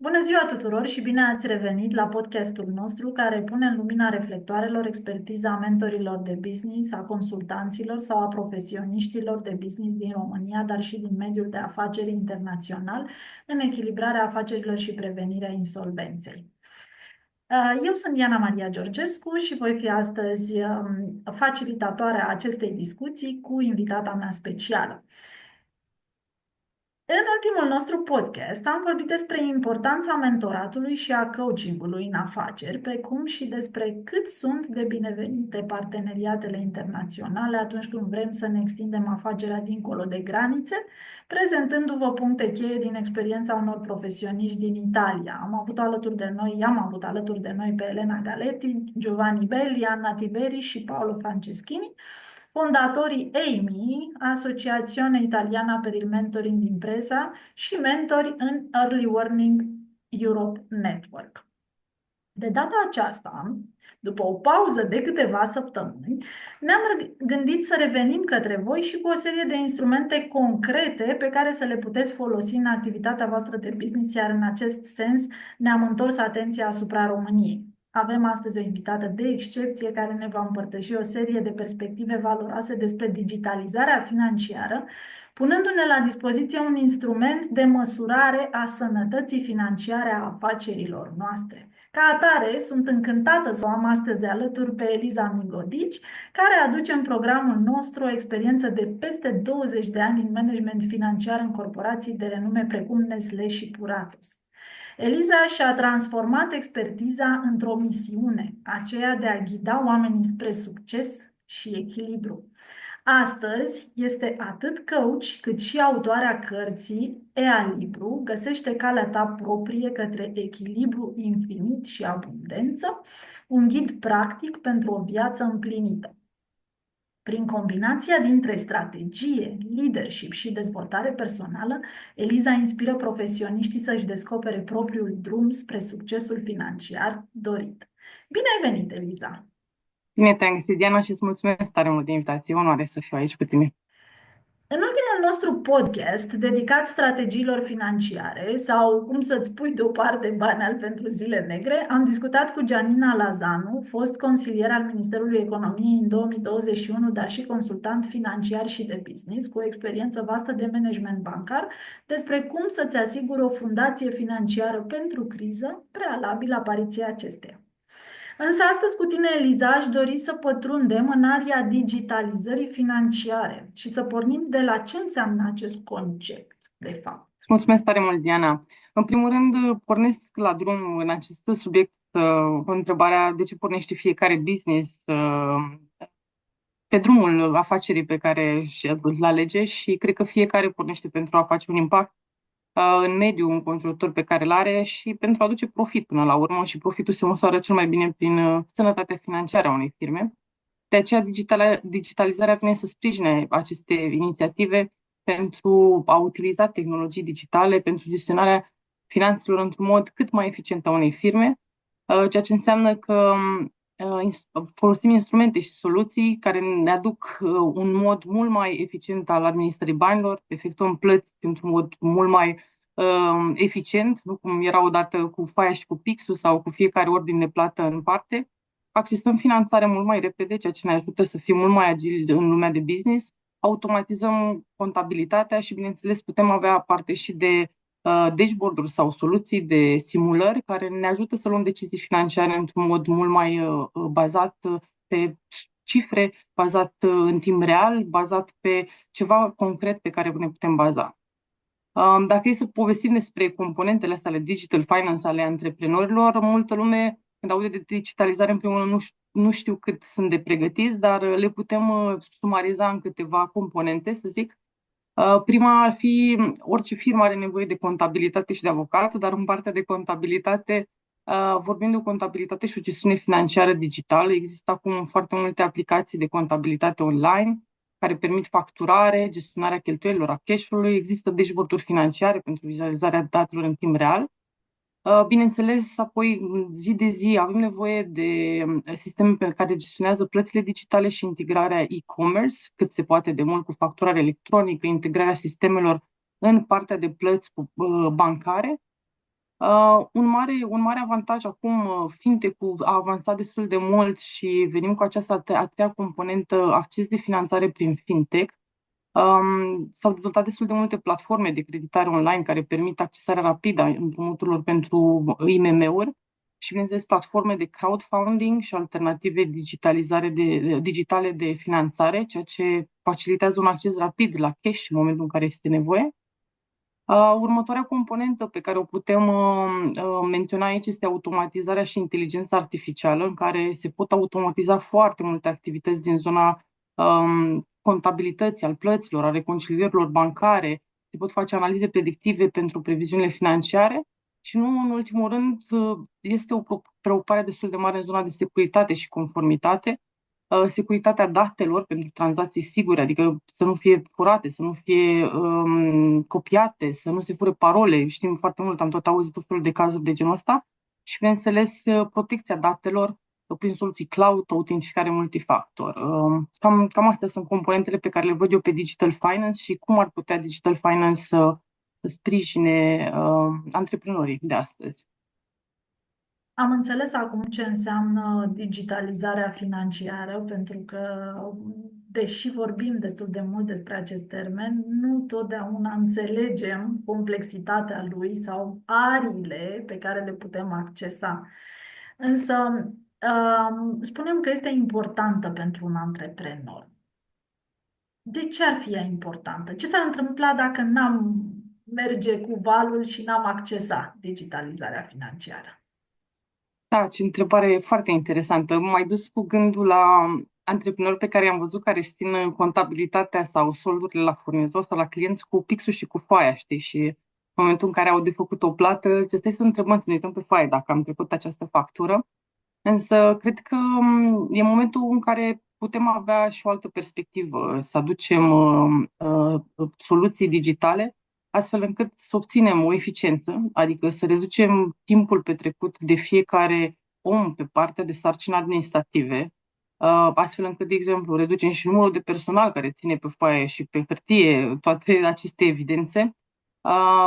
Bună ziua tuturor și bine ați revenit la podcastul nostru care pune în lumina reflectoarelor expertiza mentorilor de business, a consultanților sau a profesioniștilor de business din România, dar și din mediul de afaceri internațional, în echilibrarea afacerilor și prevenirea insolvenței. Eu sunt Diana Maria Georgescu și voi fi astăzi facilitatoarea acestei discuții cu invitata mea specială. În ultimul nostru podcast am vorbit despre importanța mentoratului și a coachingului în afaceri, precum și despre cât sunt de binevenite parteneriatele internaționale atunci când vrem să ne extindem afacerea dincolo de granițe, prezentându-vă puncte cheie din experiența unor profesioniști din Italia. I-am avut alături de noi pe Elena Galetti, Giovanni Belli, Anna Tiberi și Paolo Franceschini, fondatorii AMI, Asociazione Italiana per il Mentoring d'Impresa și mentori în Early Warning Europe Network. De data aceasta, după o pauză de câteva săptămâni, ne-am gândit să revenim către voi și cu o serie de instrumente concrete pe care să le puteți folosi în activitatea voastră de business, iar în acest sens ne-am întors atenția asupra României. Avem astăzi o invitată de excepție care ne va împărtăși o serie de perspective valoroase despre digitalizarea financiară, punându-ne la dispoziție un instrument de măsurare a sănătății financiare a afacerilor noastre. Ca atare, sunt încântată să o am astăzi alături pe Eliza Migodici, care aduce în programul nostru o experiență de peste 20 de ani în management financiar în corporații de renume precum Nestlé și Puratos. Eliza și-a transformat expertiza într-o misiune, aceea de a ghida oamenii spre succes și echilibru. Astăzi este atât coach cât și autoarea cărții Ea Libru, găsește calea ta proprie către echilibru infinit și abundență, un ghid practic pentru o viață împlinită. Prin combinația dintre strategie, leadership și dezvoltare personală, Eliza inspiră profesioniștii să-și descopere propriul drum spre succesul financiar dorit. Bine ai venit, Eliza! Bine te-am găsit, Diana, și îți mulțumesc tare mult de invitație. Onoare să fiu aici cu tine. În ultimul nostru podcast dedicat strategiilor financiare sau cum să-ți pui deoparte bani pentru zile negre, am discutat cu Gianina Lazanu, fost consilier al Ministerului Economiei în 2021, dar și consultant financiar și de business, cu o experiență vastă de management bancar, despre cum să-ți asiguri o fundație financiară pentru criză, prealabil apariției acesteia. Însă astăzi cu tine, Eliza, aș dori să pătrundem în aria digitalizării financiare și să pornim de la ce înseamnă acest concept, de fapt. Îți mulțumesc tare mult, Diana. În primul rând, pornesc la drum în acest subiect cu întrebarea de ce pornește fiecare business pe drumul afacerii pe care îl alege și cred că fiecare pornește pentru a face un impact în mediul înconjurător pe care îl are și pentru a aduce profit până la urmă și profitul se măsoară cel mai bine prin sănătatea financiară a unei firme. De aceea, digitalizarea vine să sprijine aceste inițiative pentru a utiliza tehnologii digitale pentru gestionarea finanțelor într-un mod cât mai eficient a unei firme, ceea ce înseamnă că folosim instrumente și soluții care ne aduc un mod mult mai eficient al administrării banilor, efectuăm plăți într-un mod mult mai eficient, nu cum era odată cu foaia și cu pixul sau cu fiecare ordine de plată în parte. Accesăm finanțare mult mai repede, ceea ce ne ajută să fim mult mai agili în lumea de business, automatizăm contabilitatea și, bineînțeles, putem avea parte și de dashboard-uri sau soluții de simulări care ne ajută să luăm decizii financiare într-un mod mult mai bazat pe cifre, bazat în timp real, bazat pe ceva concret pe care ne putem baza. Dacă e să povestim despre componentele astea ale digital finance ale antreprenorilor, multă lume, când aude de digitalizare, în primul rând nu știu cât sunt de pregătiți, dar le putem sumariza în câteva componente, să zic. Prima ar fi, orice firmă are nevoie de contabilitate și de avocat, dar în partea de contabilitate, vorbim de o contabilitate și o gestiune financiară digitală. Există acum foarte multe aplicații de contabilitate online care permit facturare, gestionarea cheltuielilor, a cash-ului. Există dashboard-uri financiare pentru vizualizarea datelor în timp real. Bineînțeles, apoi, zi de zi, avem nevoie de sisteme pe care gestionează plățile digitale și integrarea e-commerce, cât se poate de mult cu facturare electronică, integrarea sistemelor în partea de plăți bancare. Un mare avantaj acum, fintech-ul a avansat destul de mult și venim cu această a treia componentă, acces de finanțare prin fintech. S-au dezvoltat destul de multe platforme de creditare online care permit accesarea rapidă a împrumuturilor pentru IMM-uri și, bineînțeles, platforme de crowdfunding și alternative digitale de finanțare, ceea ce facilitează un acces rapid la cash în momentul în care este nevoie. Următoarea componentă pe care o putem menționa aici este automatizarea și inteligența artificială, în care se pot automatiza foarte multe activități din zona contabilității, al plăților, a reconcilierilor bancare, se pot face analize predictive pentru previziunile financiare și, nu în ultimul rând, este o preocupare destul de mare în zona de securitate și conformitate, securitatea datelor pentru tranzacții sigure, adică să nu fie furate, să nu fie copiate, să nu se fure parole. Știm foarte mult, am tot auzit tot felul de cazuri de genul ăsta și, bineînțeles, protecția datelor prin soluții cloud, autentificare multifactor. Cam astea sunt componentele pe care le văd eu pe Digital Finance și cum ar putea Digital Finance să sprijine antreprenorii de astăzi. Am înțeles acum ce înseamnă digitalizarea financiară, pentru că, deși vorbim destul de mult despre acest termen, nu totdeauna înțelegem complexitatea lui sau ariile pe care le putem accesa. Însă, spunem că este importantă pentru un antreprenor. De ce ar fi ea importantă? Ce s-ar întâmpla dacă n-am merge cu valul și n-am accesat digitalizarea financiară? Da, ce întrebare foarte interesantă. M-ai dus cu gândul la antreprenori pe care i-am văzut care își țin contabilitatea sau soldurile la furnizor sau la clienți cu pixul și cu foaia, știi? Și în momentul în care au de făcut o plată, ce stai să întrebăm, să ne uităm pe foaie dacă am trecut această factură. Însă, cred că e momentul în care putem avea și o altă perspectivă, să aducem soluții digitale, astfel încât să obținem o eficiență, adică să reducem timpul petrecut de fiecare om pe partea de sarcini administrative, astfel încât, de exemplu, reducem și numărul de personal care ține pe foaie și pe hârtie toate aceste evidențe.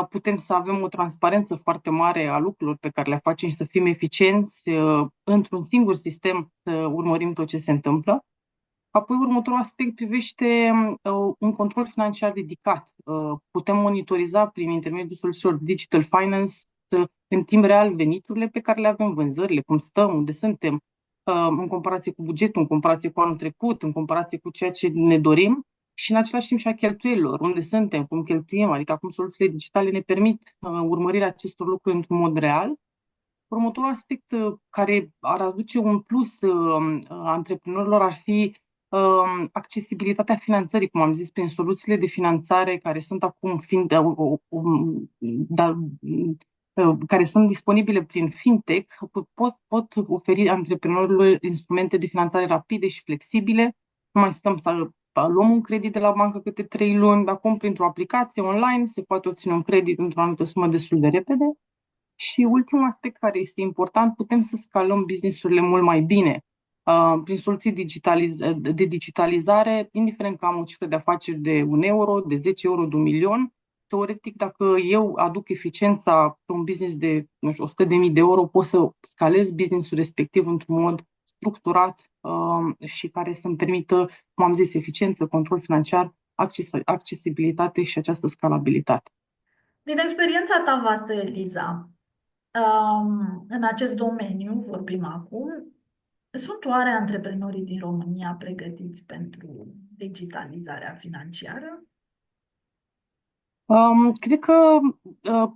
Putem să avem o transparență foarte mare a lucrurilor pe care le facem și să fim eficienți într-un singur sistem, să urmărim tot ce se întâmplă. Apoi, următorul aspect privește un control financiar ridicat. Putem monitoriza prin intermediul soluțiilor Digital Finance în timp real veniturile pe care le avem, vânzările, cum stăm, unde suntem, în comparație cu bugetul, în comparație cu anul trecut, în comparație cu ceea ce ne dorim și în același timp și a cheltuielilor, unde suntem, cum cheltuim, adică acum soluțiile digitale ne permit urmărirea acestor lucruri într-un mod real. Următorul aspect care ar aduce un plus antreprenorilor ar fi accesibilitatea finanțării, cum am zis, prin soluțiile de finanțare care sunt acum care sunt disponibile prin fintech, pot oferi antreprenorilor instrumente de finanțare rapide și flexibile. Nu mai stăm să luăm un credit de la bancă câte 3 luni, acum printr-o aplicație online se poate obține un credit într-o anumită sumă destul de repede. Și ultimul aspect care este important, putem să scalăm business-urile mult mai bine prin soluții de digitalizare, indiferent că am o cifră de afaceri de 1 euro, de 10 euro, de 1 milion. Teoretic, dacă eu aduc eficiența pe un business de, nu știu, 100.000 de euro, pot să scalez business-ul respectiv într-un mod structurat și care să-mi permită, cum am zis, eficiență, control financiar, accesibilitate și această scalabilitate. Din experiența ta vastă, Eliza, în acest domeniu, vorbim acum, sunt oare antreprenorii din România pregătiți pentru digitalizarea financiară? Cred că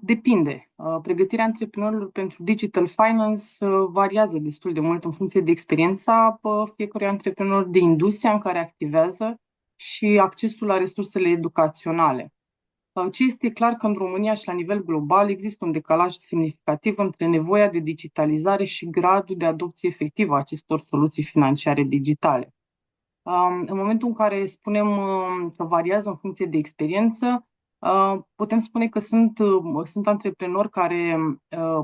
depinde. Pregătirea antreprenorilor pentru digital finance variază destul de mult în funcție de experiența fiecărui antreprenor, de industria în care activează și accesul la resursele educaționale. Ce este clar că în România și la nivel global există un decalaj semnificativ între nevoia de digitalizare și gradul de adopție efectivă a acestor soluții financiare digitale. În momentul în care spunem că variază în funcție de experiență, putem spune că sunt antreprenori care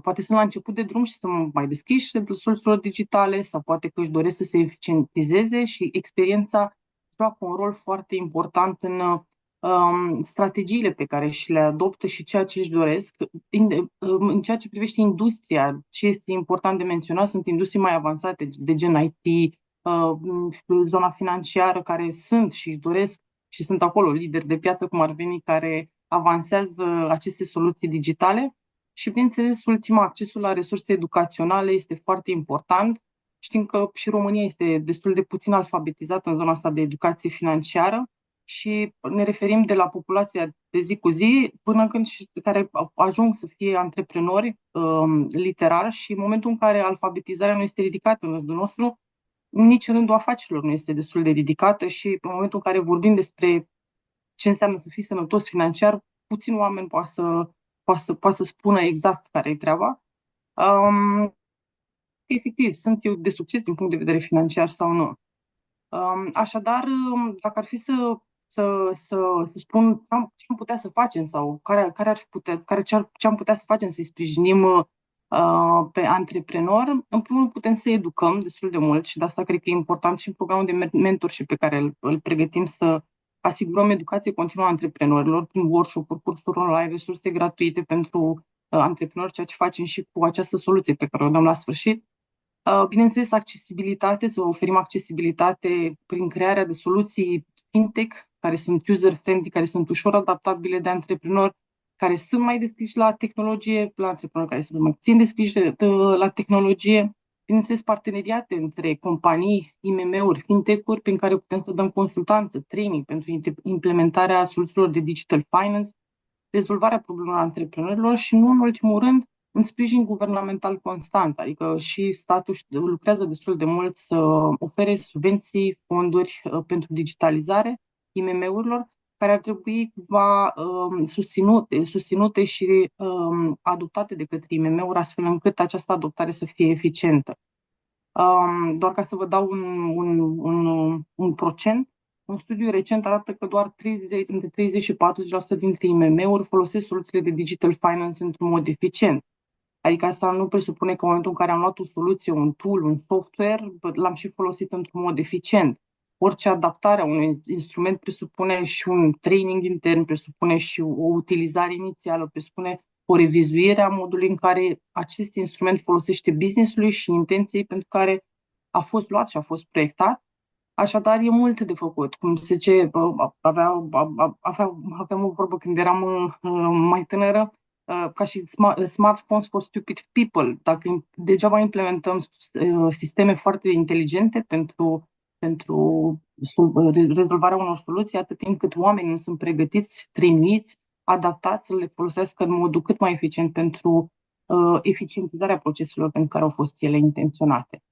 poate sunt la început de drum și să mai deschiși soluțiilor digitale sau poate că își doresc să se eficientizeze și experiența joacă un rol foarte important în strategiile pe care și le adoptă și ceea ce își doresc. În ceea ce privește industria, ce este important de menționat sunt industrii mai avansate, de gen IT, zona financiară, care sunt și își doresc și sunt acolo lideri de piață, cum ar veni, care avansează aceste soluții digitale. Și, bineînțeles, ultima, accesul la resurse educaționale este foarte important. Știm că și România este destul de puțin alfabetizată în zona asta de educație financiară și ne referim de la populația de zi cu zi până când care ajung să fie antreprenori literari și în momentul în care alfabetizarea nu este ridicată în rândul nostru, nici în rândul afacerilor nu este destul de ridicată și în momentul în care vorbim despre ce înseamnă să fii sănătos financiar, puțin oameni poate să spună exact care e treaba. Efectiv, sunt eu de succes din punct de vedere financiar sau nu. Așadar, dacă ar fi să spun ce am putea să facem sau care ar fi ce am putea să facem să-i sprijinim pe antreprenor, în primul rând putem să educăm destul de mult și de asta cred că e important și în programul de mentorship pe care îl pregătim să asigurăm educație continuă a antreprenorilor prin workshop-uri, cursuri online, resurse gratuite pentru antreprenori, ceea ce facem și cu această soluție pe care o dăm la sfârșit. Bineînțeles, accesibilitate, să oferim accesibilitate prin crearea de soluții fintech, care sunt user-friendly, care sunt ușor adaptabile de antreprenori, care sunt mai deschiși la tehnologie, la antreprenori care sunt mai puțin deschiși la tehnologie. Bineînțeles, parteneriate între companii, IMM-uri, fintech-uri, prin care putem să dăm consultanță, training pentru implementarea soluțiilor de digital finance, rezolvarea problemelor antreprenorilor și, nu în ultimul rând, un sprijin guvernamental constant, adică și statul lucrează destul de mult să ofere subvenții, fonduri pentru digitalizare IMM-urilor, care ar trebui cumva susținute și adoptate de către IMM-uri, astfel încât această adoptare să fie eficientă. Doar ca să vă dau un procent, un studiu recent arată că doar între 30 și 40% dintre IMM-uri folosesc soluțiile de digital finance într-un mod eficient. Adică asta nu presupune că în momentul în care am luat o soluție, un tool, un software, l-am și folosit într-un mod eficient. Orice adaptare a unui instrument presupune și un training intern, presupune și o utilizare inițială, presupune o revizuire a modului în care acest instrument folosește business-ului și intenției pentru care a fost luat și a fost proiectat. Așadar, e mult de făcut. Cum se zice, aveam o vorbă când eram mai tânără, ca și smartphones for stupid people. Dacă degeaba implementăm sisteme foarte inteligente pentru rezolvarea unor soluții, atât timp cât oamenii nu sunt pregătiți, trăiniți, adaptați să le folosească în modul cât mai eficient pentru eficientizarea proceselor pentru care au fost ele intenționate.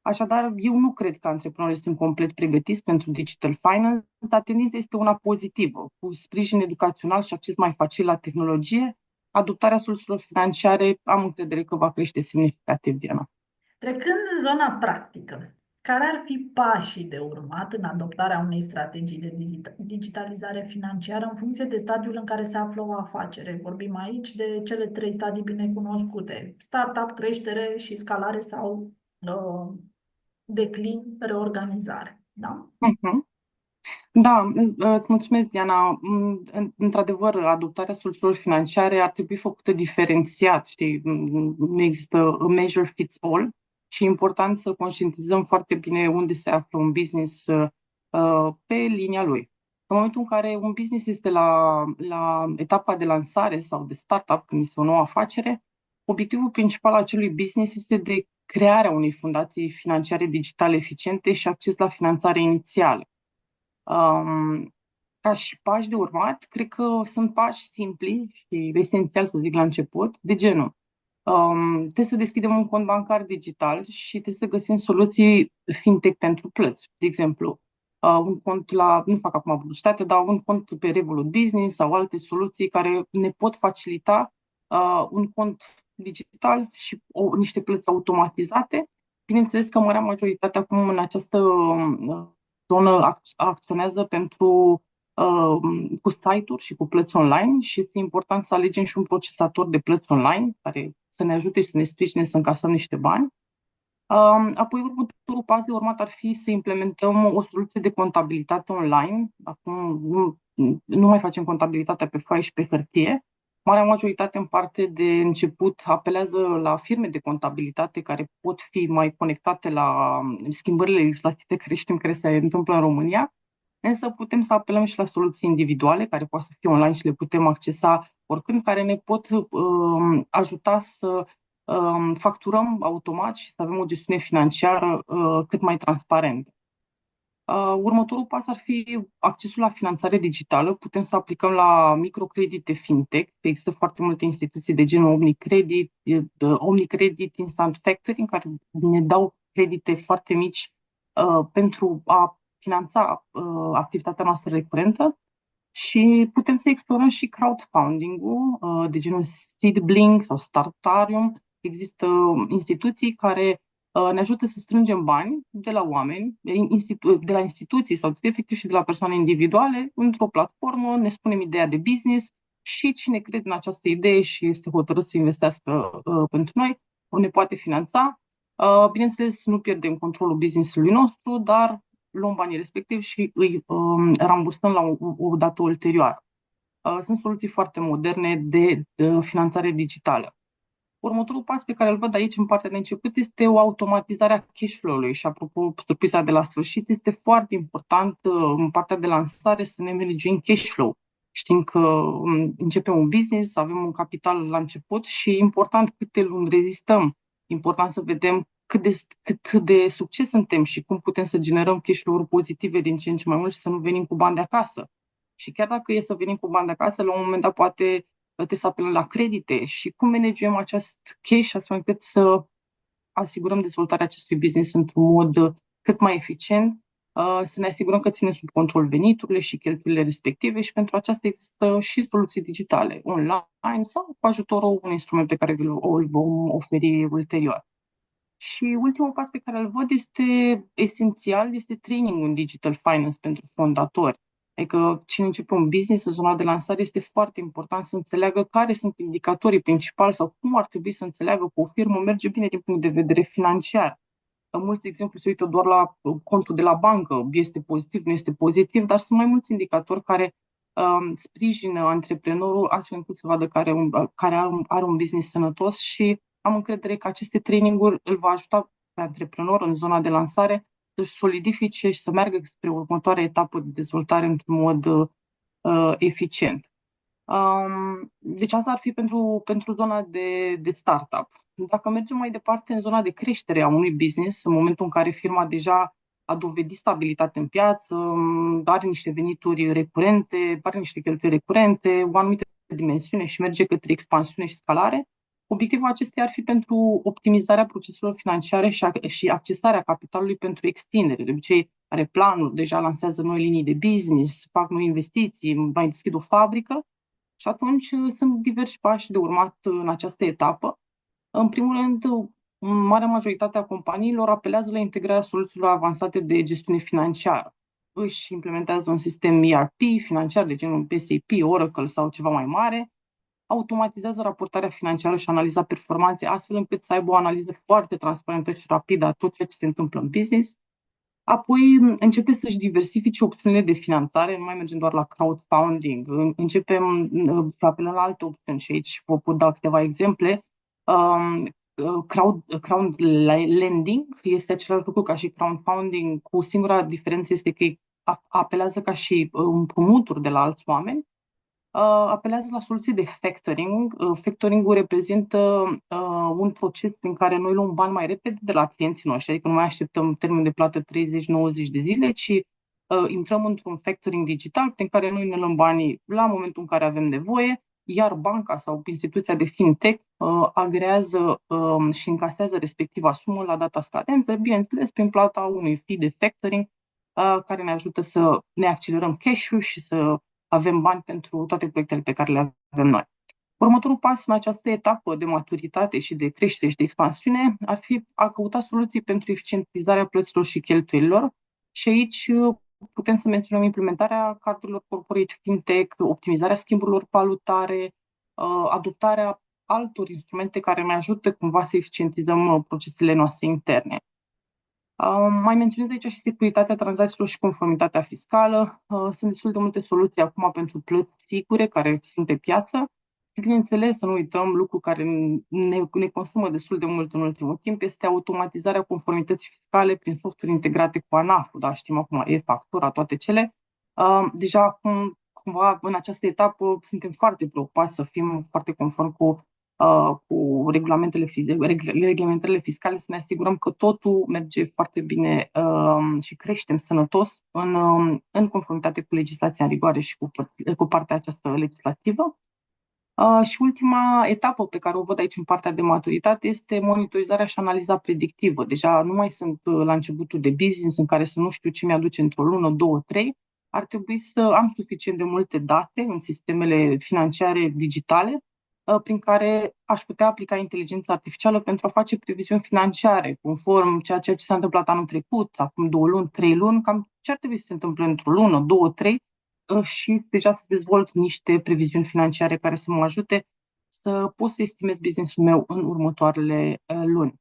Așadar, eu nu cred că antreprenorii sunt complet pregătiți pentru digital finance, dar tendința este una pozitivă. Cu sprijin educațional și acces mai facil la tehnologie, adoptarea soluțiilor financiare am încredere că va crește semnificativ, Diana. Trecând în zona practică, care ar fi pașii de urmat în adoptarea unei strategii de digitalizare financiară în funcție de stadiul în care se află o afacere? Vorbim aici de cele 3 stadii bine cunoscute: startup, creștere și scalare sau declin, reorganizare. Da? Uh-huh. Da, îți mulțumesc, Diana. Într-adevăr, adoptarea soluțiilor financiare ar trebui făcută diferențiat, știi, nu există a measure fits all și e important să conștientizăm foarte bine unde se află un business pe linia lui. În momentul în care un business este la etapa de lansare sau de startup, când este o nouă afacere, obiectivul principal al acelui business este de crearea unei fundații financiare digitale eficiente și acces la finanțare inițială. Ca și pași de urmat, cred că sunt pași simpli și esențial să zic la început, de genul. Trebuie să deschidem un cont bancar digital și trebuie să găsim soluții fintech pentru plăți. De exemplu, un cont nu fac acum publicitate, dar un cont pe Revolut Business sau alte soluții care ne pot facilita un cont digital și niște plăți automatizate. Bineînțeles că marea majoritate acum în această zonă acționează cu site-uri și cu plăți online și este important să alegem și un procesator de plăți online care să ne ajute și să ne sprijine să încasăm niște bani. Apoi, următorul pas de urmat ar fi să implementăm o soluție de contabilitate online. Acum nu mai facem contabilitatea pe foaie și pe hârtie. Marea majoritate, în parte de început, apelează la firme de contabilitate care pot fi mai conectate la schimbările legislative care știm care se întâmplă în România. Însă putem să apelăm și la soluții individuale care pot să fie online și le putem accesa oricând, care ne pot ajuta să facturăm automat și să avem o gestiune financiară cât mai transparentă. Următorul pas ar fi accesul la finanțare digitală. Putem să aplicăm la microcredite fintech. Există foarte multe instituții de genul Omnicredit, Instant Factoring, care ne dau credite foarte mici pentru a finanța activitatea noastră recurentă. Și putem să explorăm și crowdfunding-ul de genul Seedblink sau Startarium. Există instituții care ne ajută să strângem bani de la oameni, de la instituții sau efectiv și de la persoane individuale într-o platformă, ne spunem ideea de business și cine crede în această idee și este hotărât să investească pentru noi, ne poate finanța. Bineînțeles, nu pierdem controlul business-ului nostru, dar luăm banii respectivi și îi rambursăm la o dată ulterioară. Sunt soluții foarte moderne de finanțare digitală. Următorul pas pe care îl văd aici în partea de început este o automatizare a cash flow-ului și apropo, surpriza de la sfârșit, este foarte important în partea de lansare să ne managem cash flow. Știm că începem un business, avem un capital la început și e important câte luni rezistăm. Important să vedem cât de succes suntem și cum putem să generăm cash flow-uri pozitive din ce în ce mai mult și să nu venim cu bani de acasă. Și chiar dacă e să venim cu bani de acasă, la un moment dat poate trebuie să apelăm la credite și cum managem acest cash astfel încât să asigurăm dezvoltarea acestui business într-un mod cât mai eficient, să ne asigurăm că ținem sub control veniturile și cheltuielile respective și pentru aceasta există și soluții digitale online sau cu ajutorul unui instrument pe care îl vom oferi ulterior. Și ultimul pas pe care îl văd este esențial, este training în digital finance pentru fondatori. Adică cine începe un business în zona de lansare este foarte important să înțeleagă care sunt indicatorii principali sau cum ar trebui să înțeleagă că o firmă merge bine din punct de vedere financiar. Mulți, de exemplu, se uită doar la contul de la bancă, este pozitiv, nu este pozitiv, dar sunt mai mulți indicatori care sprijină antreprenorul astfel încât să vadă care are un business sănătos și am încredere că aceste traininguri îl va ajuta pe antreprenor în zona de lansare să-și solidifice și să meargă spre următoarea etapă de dezvoltare într-un mod eficient. Deci asta ar fi pentru zona de startup. Dacă mergem mai departe în zona de creștere a unui business, în momentul în care firma deja a dovedit stabilitate în piață, are niște venituri recurente, are niște cheltuieli recurente, o anumită dimensiune și merge către expansiune și scalare, obiectivul acesteia ar fi pentru optimizarea proceselor financiare și accesarea capitalului pentru extindere. De obicei are planuri, deja lansează noi linii de business, fac noi investiții, mai deschid o fabrică și atunci sunt diversi pași de urmat în această etapă. În primul rând, marea majoritate a companiilor apelează la integrarea soluțiilor avansate de gestiune financiară. Își implementează un sistem ERP financiar de genul SAP, Oracle sau ceva mai mare, automatizează raportarea financiară și analiza performanței, astfel încât să aibă o analiză foarte transparentă și rapidă a tot ceea ce se întâmplă în business. Apoi începe să-și diversifice opțiunile de finanțare, nu mai mergem doar la crowdfunding, începem să apelăm la alte opțiuni și aici vă pot da câteva exemple. Crowd lending este același lucru ca și crowdfunding, cu singura diferență este că apelează ca și împrumuturi de la alți oameni, apelează la soluții de factoring. Factoring-ul reprezintă un proces prin care noi luăm bani mai repede de la clienții noștri, adică nu mai așteptăm termen de plată 30-90 de zile, ci intrăm într-un factoring digital prin care noi ne luăm banii la momentul în care avem nevoie, iar banca sau instituția de fintech agrează și încasează respectiva sumă la data scadență, bineînțeles prin plata unui fee de factoring care ne ajută să ne accelerăm cash-ul și să avem bani pentru toate proiectele pe care le avem noi. Următorul pas în această etapă de maturitate și de creștere și de expansiune ar fi a căuta soluții pentru eficientizarea plăților și cheltuielilor și aici putem să menționăm implementarea cardurilor corporate fintech, optimizarea schimburilor valutare, adoptarea altor instrumente care ne ajută cumva să eficientizăm procesele noastre interne. Mai menționez aici și securitatea tranzacțiilor și conformitatea fiscală. Sunt destul de multe soluții acum pentru plăți sigure care sunt pe piață. Și, bineînțeles, să nu uităm, lucru care ne consumă destul de mult în ultimul timp, este automatizarea conformității fiscale prin softuri integrate cu ANAF-ul, da, știm acum, e-factura, toate cele. Deja acum, cumva, în această etapă, suntem foarte preocupați să fim foarte conform cu reglementările fiscale, să ne asigurăm că totul merge foarte bine și creștem sănătos în conformitate cu legislația în rigoare și cu partea aceasta legislativă. Și ultima etapă pe care o văd aici în partea de maturitate este monitorizarea și analiza predictivă. Deja nu mai sunt la începutul de business în care să nu știu ce mi-aduce într-o lună, două, trei. Ar trebui să am suficient de multe date în sistemele financiare digitale prin care aș putea aplica inteligența artificială pentru a face previziuni financiare, conform ceea ce s-a întâmplat anul trecut, acum 2 luni, 3 luni, cam ce ar trebui să se întâmple într-o lună, două, trei, și deja să dezvolt niște previziuni financiare care să mă ajute să pot să estimez business-ul meu în următoarele luni.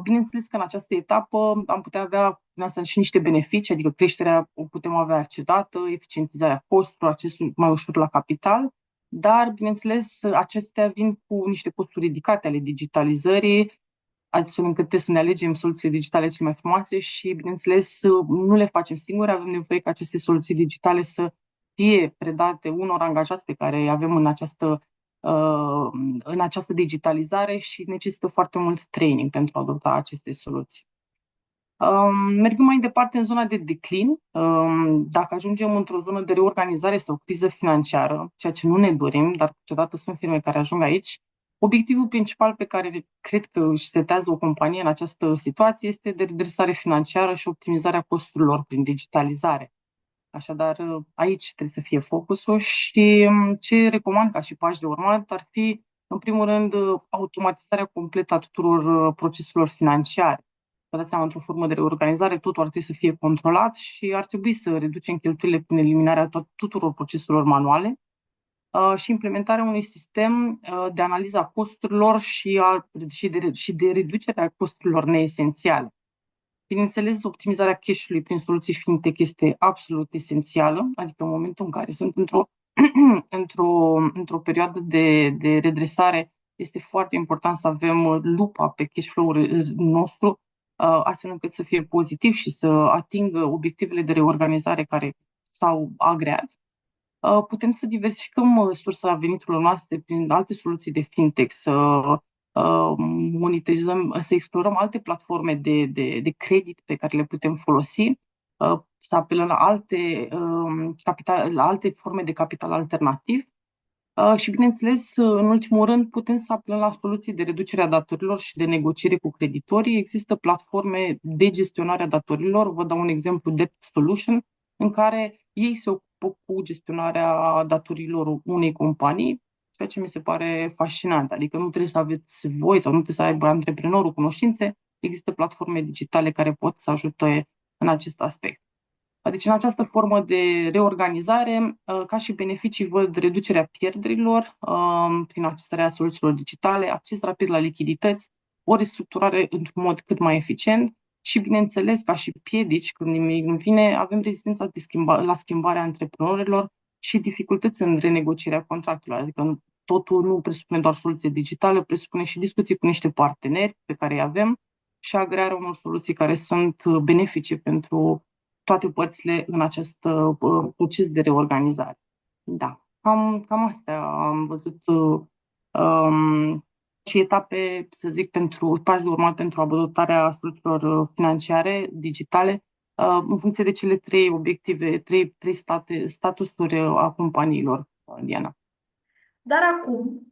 Bineînțeles că în această etapă am putea avea din asta și niște beneficii, adică creșterea o putem avea accelerată, eficientizarea costurilor, accesul mai ușor la capital, dar, bineînțeles, acestea vin cu niște costuri ridicate ale digitalizării, astfel încât trebuie să ne alegem soluțiile digitale cele mai frumoase și, bineînțeles, nu le facem singuri, avem nevoie ca aceste soluții digitale să fie predate unor angajați pe care îi avem uh, în această digitalizare și necesită foarte mult training pentru a adopta aceste soluții. Mergând mai departe în zona de declin, dacă ajungem într-o zonă de reorganizare sau criză financiară, ceea ce nu ne dorim, dar câteodată sunt firme care ajung aici, obiectivul principal pe care cred că își setează o companie în această situație este de redresare financiară și optimizarea costurilor prin digitalizare. Așadar, aici trebuie să fie focusul și ce recomand ca și pași de urmat ar fi, în primul rând, automatizarea completă a tuturor proceselor financiare. Vă dați seama, într-o formă de reorganizare, totul ar trebui să fie controlat și ar trebui să reducem cheltuielile prin eliminarea tuturor proceselor manuale și implementarea unui sistem de analiză a costurilor și de reducerea costurilor neesențiale. Bineînțeles, optimizarea cash-ului prin soluții fintech este absolut esențială, adică în momentul în care sunt într-o perioadă de redresare, este foarte important să avem lupa pe cash flow-ul nostru, astfel încât să fie pozitiv și să atingă obiectivele de reorganizare care s-au agreat. Putem să diversificăm sursa veniturilor noastre prin alte soluții de fintech, să monitorizăm, să explorăm alte platforme de credit pe care le putem folosi, să apelăm la alte forme de capital alternativ și, bineînțeles, în ultimul rând, putem să apelăm la soluții de reducere a datorilor și de negociere cu creditorii. Există platforme de gestionare a datorilor. Vă dau un exemplu, Debt Solution, în care ei se ocupă cu gestionarea datorilor unei companii, ceea ce mi se pare fascinant. Adică nu trebuie să aveți voi sau nu trebuie să aibă antreprenorul cunoștințe. Există platforme digitale care pot să ajute în acest aspect. Deci, în această formă de reorganizare, ca și beneficii, văd reducerea pierderilor prin accesarea soluțiilor digitale, acces rapid la lichidități, o restructurare într-un mod cât mai eficient și, bineînțeles, ca și piedici, când nimic vine, avem rezistența la schimbarea antreprenorilor și dificultăți în renegocierea contractelor. Adică totul nu presupune doar soluție digitală, presupune și discuții cu niște parteneri pe care îi avem și agrearea unor soluții care sunt benefice pentru toate părțile în acest proces de reorganizare. Da, cam astea am văzut și etape, să zic, pentru pași de urmat pentru adoptarea soluțiilor financiare digitale în funcție de cele trei obiective, trei statusuri a companiilor, Diana. Dar acum,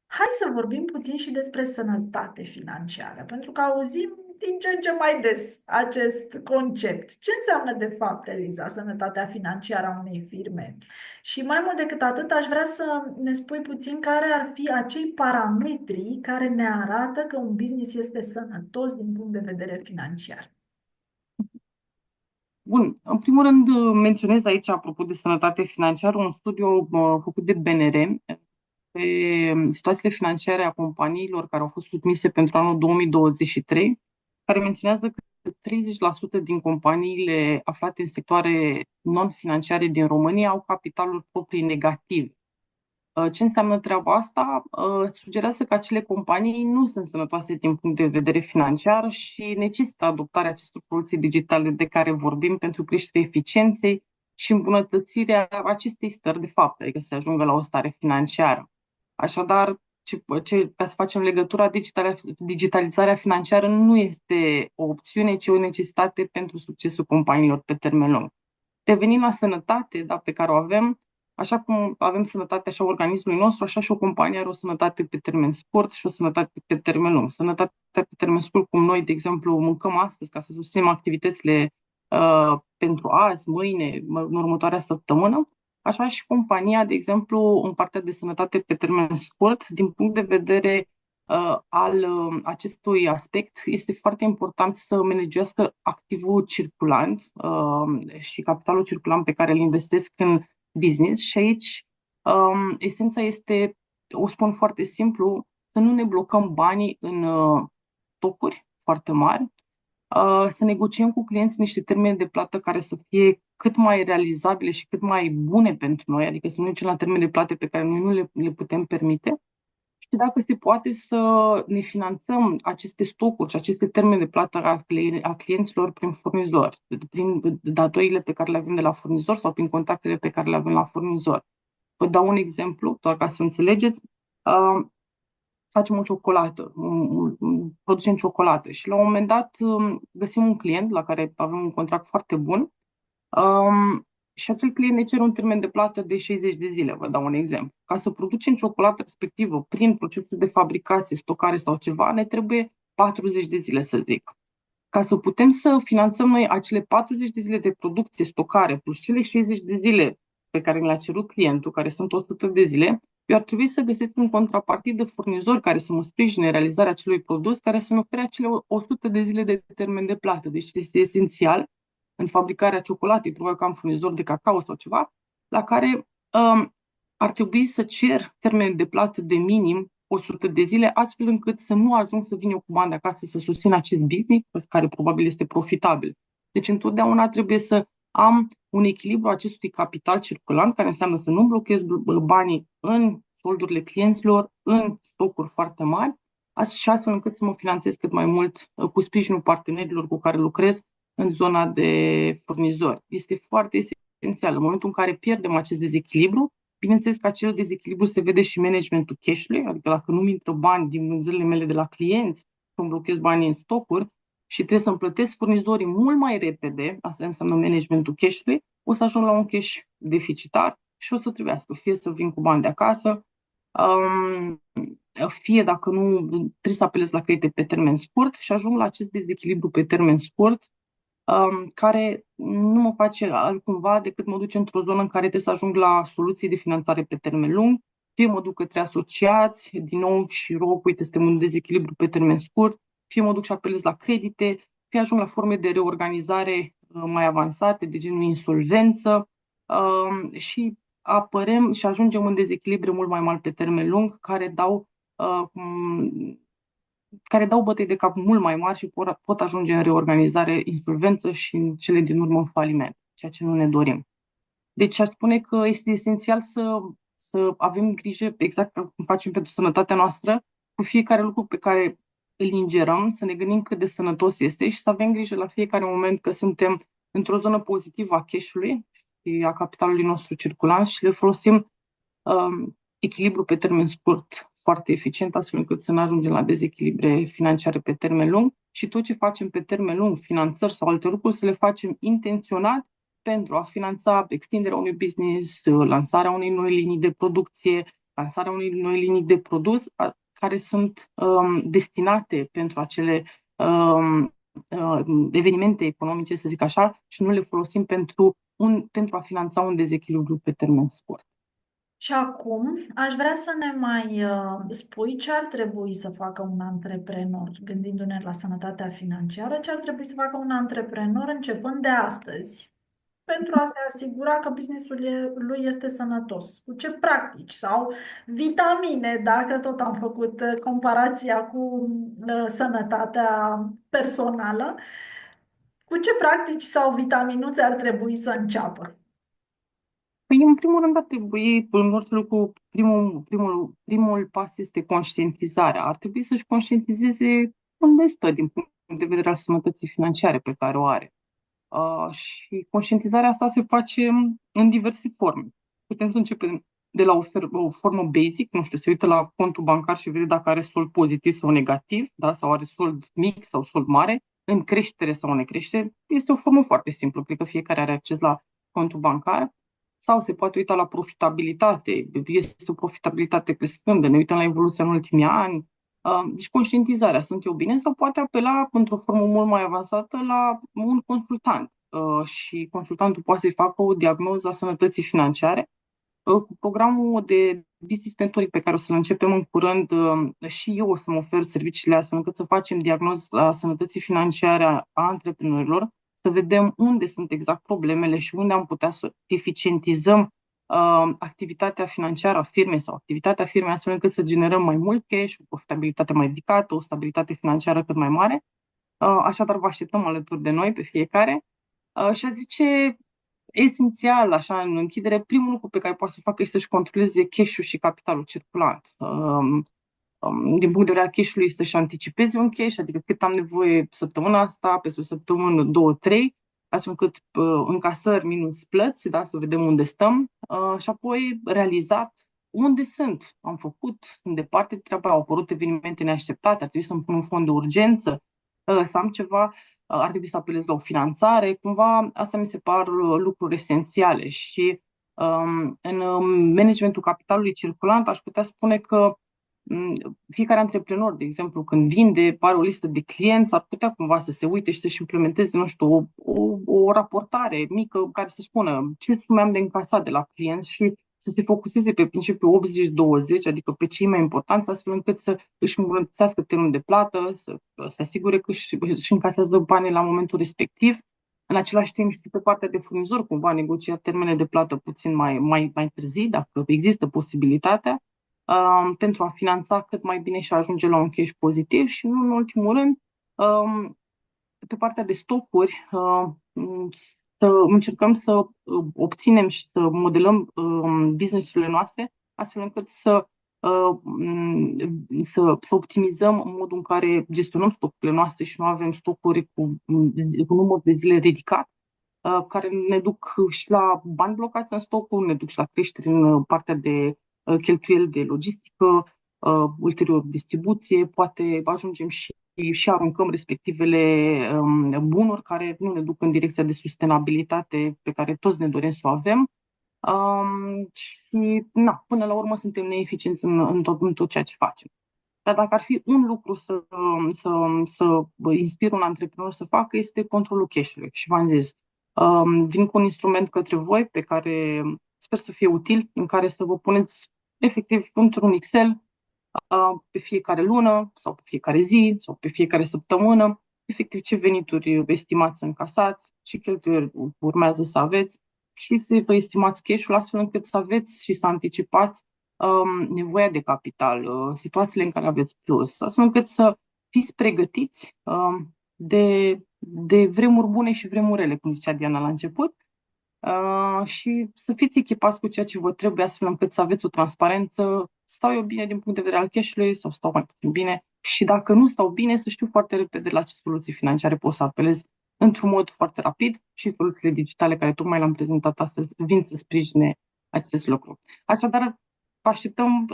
hai să vorbim puțin și despre sănătate financiară, pentru că auzim din ce în ce mai des acest concept. Ce înseamnă de fapt, Eliza, sănătatea financiară a unei firme? Și mai mult decât atât, aș vrea să ne spui puțin care ar fi acei parametri care ne arată că un business este sănătos din punct de vedere financiar. Bun, în primul rând menționez aici, apropo de sănătate financiară, un studiu făcut de BNR, pe situațiile financiare a companiilor care au fost submise pentru anul 2023, care menționează că 30% din companiile aflate în sectoare non-financiare din România au capitaluri proprii negative. Ce înseamnă treaba asta? Sugerează că acele companii nu sunt sănătoase din punct de vedere financiar și necesită adoptarea acestor soluții digitale de care vorbim pentru creșterea eficienței și îmbunătățirea acestei stări de fapt, adică să se ajungă la o stare financiară. Așadar, ca să facem legătura, digitalizarea financiară nu este o opțiune, ci o necesitate pentru succesul companiilor pe termen lung. Revenind la sănătate, da, pe care o avem, așa cum avem sănătatea așa organismului nostru, așa și o companie are o sănătate pe termen scurt și o sănătate pe termen lung. Sănătatea pe termen scurt, cum noi, de exemplu, mâncăm astăzi ca să susținem activitățile pentru azi, mâine, în următoarea săptămână, așa și compania, de exemplu, în partea de sănătate pe termen scurt, din punct de vedere al acestui aspect, este foarte important să managească activul circulant și capitalul circulant pe care îl investesc în business. Și aici esența este, o spun foarte simplu, să nu ne blocăm banii în stocuri foarte mari, să negociem cu clienții niște termeni de plată care să fie cât mai realizabile și cât mai bune pentru noi, adică să nu ducem la termeni de plată pe care noi nu le putem permite și dacă se poate să ne finanțăm aceste stocuri și aceste termeni de plată a clienților prin furnizori, prin datoriile pe care le avem de la furnizor sau prin contactele pe care le avem la furnizor. Vă dau un exemplu, doar ca să înțelegeți. Facem o ciocolată, producem ciocolată și la un moment dat găsim un client la care avem un contract foarte bun. Și acel client ne cere un termen de plată de 60 de zile, vă dau un exemplu. Ca să producem ciocolată respectivă prin procesul de fabricație, stocare sau ceva, ne trebuie 40 de zile, să zic. Ca să putem să finanțăm noi acele 40 de zile de producție, stocare, plus cele 60 de zile pe care le-a cerut clientul, care sunt 100 de zile, eu ar trebui să găsesc un contrapartid de furnizori care să mă sprijine în realizarea acelui produs, care să-mi ofere acele 100 de zile de termen de plată. Deci este esențial în fabricarea ciocolatei, probabil că am furnizor de cacao sau ceva, la care ar trebui să cer termen de plată de minim 100 de zile, astfel încât să nu ajung să vin eu cu bani de acasă să susțin acest business, care probabil este profitabil. Deci întotdeauna trebuie să am un echilibru acestui capital circulant, care înseamnă să nu blochez banii în soldurile clienților, în stocuri foarte mari, și astfel încât să mă finanțez cât mai mult cu sprijinul partenerilor cu care lucrez în zona de furnizori. Este foarte esențial. În momentul în care pierdem acest dezechilibru, bineînțeles că acel dezechilibru se vede și managementul cash-ului, adică dacă nu-mi intră bani din vânzările mele de la clienți, îmi blochez banii în stocuri și trebuie să-mi plătesc furnizorii mult mai repede, asta înseamnă managementul cash-ului, o să ajung la un cash deficitar și o să trebuiască fie să vin cu bani de acasă, fie dacă nu, trebuie să apelez la credite pe termen scurt și ajung la acest dezechilibru pe termen scurt, care nu mă face altcumva decât mă duce într-o zonă în care trebuie să ajung la soluții de finanțare pe termen lung, fie mă duc către asociați, din nou și rog, uite, suntem un dezechilibru pe termen scurt, fie mă duc și apelez la credite, fie ajung la forme de reorganizare mai avansate, de genul insolvență, și apărem și ajungem în dezechilibre mult mai mari pe termen lung, care dau bătăi de cap mult mai mari și pot ajunge în reorganizare, insolvență și în cele din urmă în faliment, ceea ce nu ne dorim. Deci aș spune că este esențial să avem grijă, exact cum facem pentru sănătatea noastră, cu fiecare lucru pe care îl ingerăm, să ne gândim cât de sănătos este și să avem grijă la fiecare moment că suntem într-o zonă pozitivă a cash-ului și a capitalului nostru circulant și le folosim echilibru pe termen scurt foarte eficient, astfel încât să nu ajungem la dezechilibre financiare pe termen lung și tot ce facem pe termen lung, finanțări sau alte lucruri, să le facem intenționat pentru a finanța extinderea unui business, lansarea unei noi linii de producție, lansarea unei noi linii de produs, care sunt destinate pentru acele evenimente economice, să zic așa, și nu le folosim pentru a finanța un dezechilibru pe termen scurt. Și acum aș vrea să ne mai spui ce ar trebui să facă un antreprenor, gândindu-ne la sănătatea financiară, ce ar trebui să facă un antreprenor începând de astăzi. pentru a se asigura că businessul lui este sănătos? Cu ce practici sau vitamine, dacă tot am făcut comparația cu sănătatea personală, cu ce practici sau vitaminuțe ar trebui să înceapă? Păi, în primul rând, ar trebui, în orice lucru, primul pas este conștientizarea. Ar trebui să-și conștientizeze unde stă din punct de vedere al sănătății financiare pe care o are. Și conștientizarea asta se face în diverse forme. Putem să începem de la o formă basic, nu știu, se uită la contul bancar și vede dacă are sold pozitiv sau negativ, da? Sau are sold mic sau sold mare, în creștere sau în necreștere. Este o formă foarte simplă, cred că fiecare are acces la contul bancar. Sau se poate uita la profitabilitate, este o profitabilitate crescândă, ne uităm la evoluția în ultimii ani. Deci conștientizarea, sunt eu bine, sau poate apela într-o formă mult mai avansată la un consultant. Și consultantul poate să-i facă o diagnoză a sănătății financiare. Cu programul de business mentoring pe care o să-l începem în curând, și eu o să mă ofer serviciile astfel încât să facem diagnoza sănătății financiare a antreprenorilor, să vedem unde sunt exact problemele și unde am putea să eficientizăm activitatea financiară a firmei sau activitatea firmei astfel încât să generăm mai mult cash, o profitabilitate mai ridicată, o stabilitate financiară cât mai mare. Așadar, vă așteptăm alături de noi pe fiecare. Și a zice, esențial, așa, în închidere, primul lucru pe care poate să facă este să-și controleze cash-ul și capitalul circulant. Din punct de vedere al cash-ului, să-și anticipeze un cash, adică cât am nevoie săptămâna asta, peste o săptămână, două, trei, astfel încât încasări minus plăți, da, să vedem unde stăm, și apoi realizat unde sunt. Am făcut, sunt departe de treaba, au apărut evenimente neașteptate, ar trebui să-mi pun un fond de urgență, să am ceva, ar trebui să apelez la o finanțare, cumva asta mi se par lucruri esențiale și în managementul capitalului circulant aș putea spune că fiecare antreprenor, de exemplu, când vinde, are o listă de clienți, ar putea cumva să se uite și să-și implementeze, nu știu, o raportare mică care să spună ce sume am de încasat de la clienți și să se focuseze pe principiul 80-20, adică pe cei mai importanți, astfel încât să își îmbunătățească termenul de plată, să se asigure că își încasează banii la momentul respectiv. În același timp și pe partea de furnizor, cumva negocia termene de plată puțin mai târzii, dacă există posibilitatea, pentru a finanța cât mai bine și a ajunge la un cash pozitiv și, nu în ultimul rând, pe partea de stocuri, să încercăm să obținem și să modelăm business-urile noastre astfel încât să optimizăm modul în care gestionăm stocurile noastre și nu avem stocuri cu număr de zile ridicat, care ne duc și la bani blocați în stocuri, ne duc și la creștere în partea de cheltuieli de logistică, ulterior distribuție, poate ajungem și aruncăm respectivele bunuri care nu ne duc în direcția de sustenabilitate pe care toți ne dorim să o avem. Și, na, până la urmă suntem neeficienți în tot ceea ce facem. Dar dacă ar fi un lucru să inspir un antreprenor să facă, este controlul cash-ului. Și v-am zis, vin cu un instrument către voi pe care sper să fie util, în care să vă puneți efectiv într-un Excel pe fiecare lună sau pe fiecare zi sau pe fiecare săptămână, efectiv ce venituri estimați încasați și cheltuieli urmează să aveți și să vă estimați cash-ul astfel încât să aveți și să anticipați nevoia de capital, situațiile în care aveți plus, astfel încât să fiți pregătiți de vremuri bune și vremuri rele, cum zicea Diana la început, și să fiți echipați cu ceea ce vă trebuie, astfel încât să aveți o transparență. Stau eu bine din punct de vedere al cash-ului sau stau mai puțin bine? Și dacă nu stau bine, să știu foarte repede la ce soluții financiare pot să apelez într-un mod foarte rapid și soluțiile digitale care tocmai le-am prezentat astăzi vin să sprijine acest lucru. Așadar, vă așteptăm,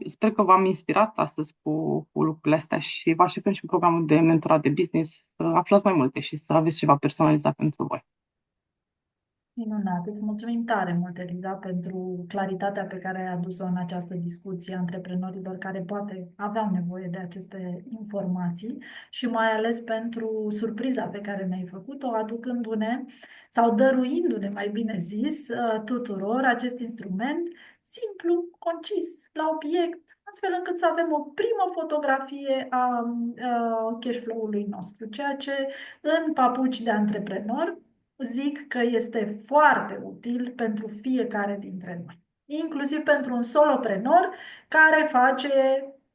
sper că v-am inspirat astăzi cu lucrurile astea și vă așteptăm și în programul de mentorat de business să aflați mai multe și să aveți ceva personalizat pentru voi. Minunat! Îți mulțumim tare mult, Eliza, pentru claritatea pe care ai adus-o în această discuție antreprenorilor care poate aveau nevoie de aceste informații și mai ales pentru surpriza pe care ne-ai făcut-o, aducându-ne sau dăruindu-ne, mai bine zis, tuturor acest instrument simplu, concis, la obiect, astfel încât să avem o primă fotografie a cash flow-ului nostru, ceea ce în papuci de antreprenor zic că este foarte util pentru fiecare dintre noi, inclusiv pentru un soloprenor care face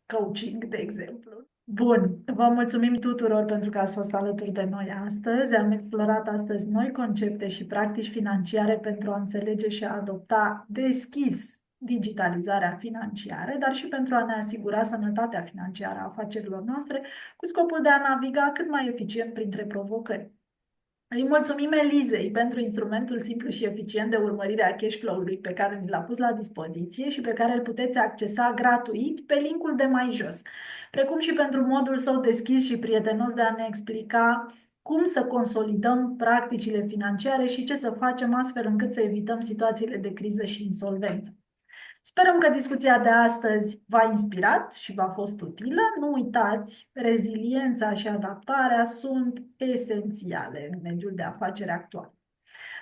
coaching, de exemplu. Bun, vă mulțumim tuturor pentru că ați fost alături de noi astăzi. Am explorat astăzi noi concepte și practici financiare pentru a înțelege și a adopta deschis digitalizarea financiară, dar și pentru a ne asigura sănătatea financiară a afacerilor noastre, cu scopul de a naviga cât mai eficient printre provocări. Îi mulțumim Elizei pentru instrumentul simplu și eficient de urmărire a cash flow-ului pe care ni l-a pus la dispoziție și pe care îl puteți accesa gratuit pe linkul de mai jos, precum și pentru modul său deschis și prietenos de a ne explica cum să consolidăm practicile financiare și ce să facem astfel încât să evităm situațiile de criză și insolvență. Sperăm că discuția de astăzi v-a inspirat și v-a fost utilă. Nu uitați, reziliența și adaptarea sunt esențiale în mediul de afaceri actual.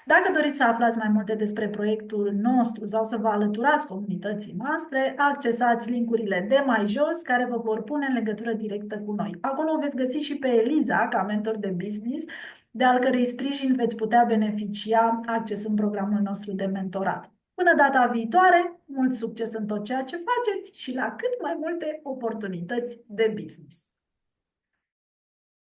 Dacă doriți să aflați mai multe despre proiectul nostru sau să vă alăturați comunității noastre, accesați linkurile de mai jos care vă vor pune în legătură directă cu noi. Acolo o veți găsi și pe Eliza ca mentor de business, de al cărei sprijin veți putea beneficia accesând programul nostru de mentorat. Până data viitoare, mult succes în tot ceea ce faceți și la cât mai multe oportunități de business!